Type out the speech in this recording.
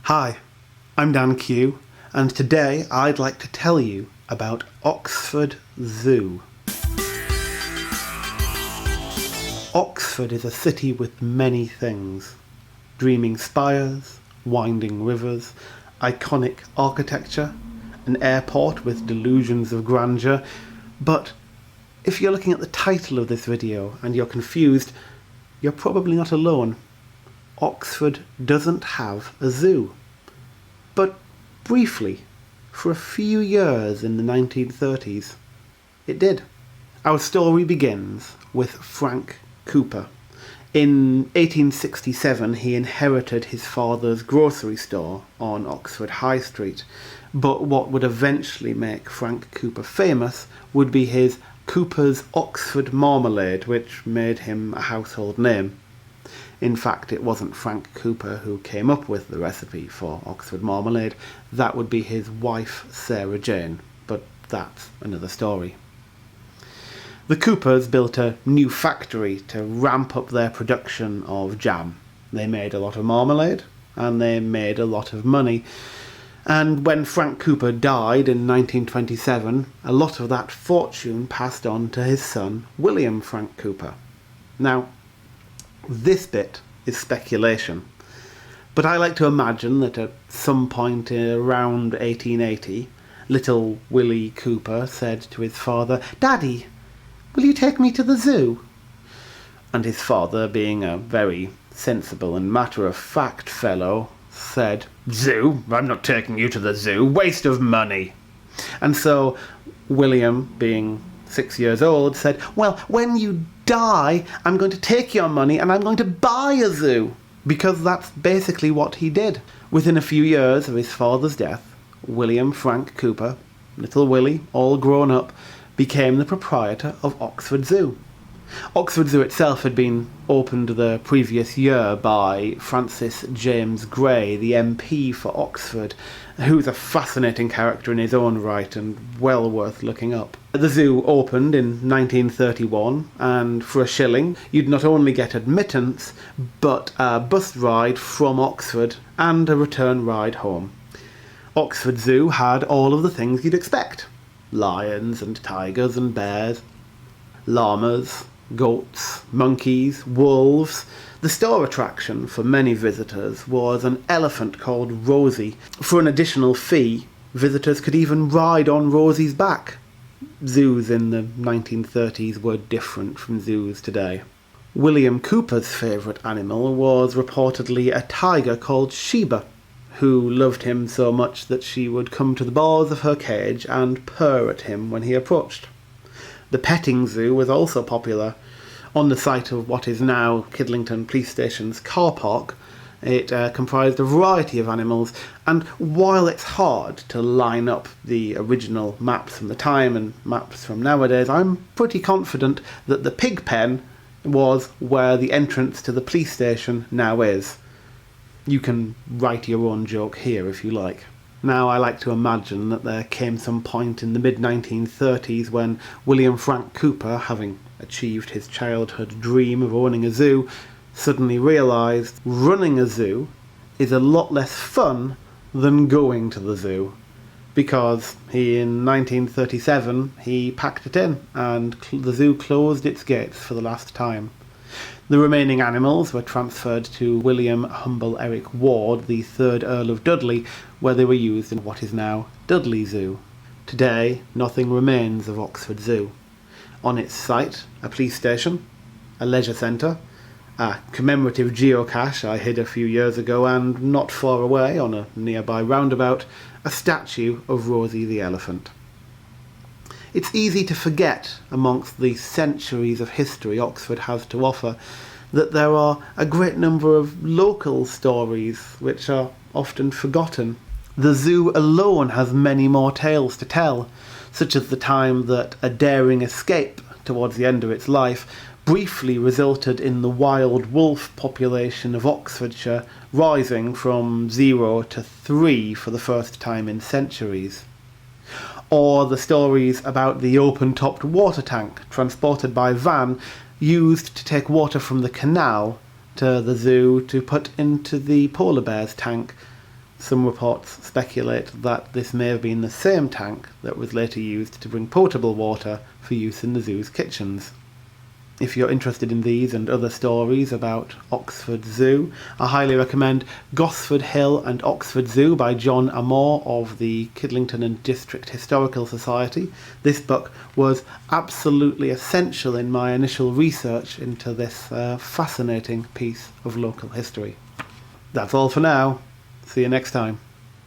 Hi, I'm Dan Q, and today I'd like to tell you about Oxford Zoo. Oxford is a city with many things. Dreaming spires, winding rivers, iconic architecture, an airport with delusions of grandeur. But if you're looking at the title of this video and you're confused, you're probably not alone. Oxford doesn't have a zoo. But briefly, for a few years in the 1930s, it did. Our story begins with Frank Cooper. In 1867, he inherited his father's grocery store on Oxford High Street, but what would eventually make Frank Cooper famous would be his Cooper's Oxford marmalade, which made him a household name. In fact, it wasn't Frank Cooper who came up with the recipe for Oxford marmalade. That would be his wife, Sarah Jane, but that's another story. The Coopers built a new factory to ramp up their production of jam. They made a lot of marmalade, and they made a lot of money. And when Frank Cooper died in 1927, a lot of that fortune passed on to his son, William Frank Cooper. Now, this bit is speculation, but I like to imagine that at some point around 1880, little Willie Cooper said to his father, "Daddy, will you take me to the zoo?" And his father, being a very sensible and matter-of-fact fellow, said, "Zoo? I'm not taking you to the zoo. Waste of money." And so William, being 6 years old, said, "Well, when you die, I'm going to take your money and I'm going to buy a zoo." Because that's basically what he did. Within a few years of his father's death, William Frank Cooper, little Willie, all grown up, became the proprietor of Oxford Zoo. Oxford Zoo itself had been opened the previous year by Francis James Gray, the MP for Oxford, who's a fascinating character in his own right and well worth looking up. The zoo opened in 1931, and for £1, you'd not only get admittance, but a bus ride from Oxford and a return ride home. Oxford Zoo had all of the things you'd expect. Lions and tigers and bears, llamas, goats, monkeys, wolves. The store attraction for many visitors was an elephant called Rosie. For an additional fee, visitors could even ride on Rosie's back. Zoos in the 1930s were different from zoos today. William Cooper's favourite animal was reportedly a tiger called Sheba, who loved him so much that she would come to the bars of her cage and purr at him when he approached. The petting zoo was also popular. On the site of what is now Kidlington Police Station's car park, it comprised a variety of animals, and while it's hard to line up the original maps from the time and maps from nowadays, I'm pretty confident that the pig pen was where the entrance to the police station now is. You can write your own joke here if you like. Now, I like to imagine that there came some point in the mid-1930s when William Frank Cooper, having achieved his childhood dream of owning a zoo, suddenly realised running a zoo is a lot less fun than going to the zoo. Because in 1937, he packed it in, and the zoo closed its gates for the last time. The remaining animals were transferred to William Humble Eric Ward, the 3rd Earl of Dudley, where they were used in what is now Dudley Zoo. Today, nothing remains of Oxford Zoo. On its site, a police station, a leisure centre, a commemorative geocache I hid a few years ago, and not far away, on a nearby roundabout, a statue of Rosie the elephant. It's easy to forget, amongst the centuries of history Oxford has to offer, that there are a great number of local stories which are often forgotten. The zoo alone has many more tales to tell, such as the time that a daring escape towards the end of its life briefly resulted in the wild wolf population of Oxfordshire rising from 0 to 3 for the first time in centuries. Or the stories about the open-topped water tank transported by van used to take water from the canal to the zoo to put into the polar bear's tank Some reports speculate that this may have been the same tank that was later used to bring potable water for use in the zoo's kitchens. If you're interested in these and other stories about Oxford Zoo, I highly recommend Gosford Hill and Oxford Zoo by John Amor of the Kidlington and District Historical Society. This book was absolutely essential in my initial research into this fascinating piece of local history. That's all for now. See you next time.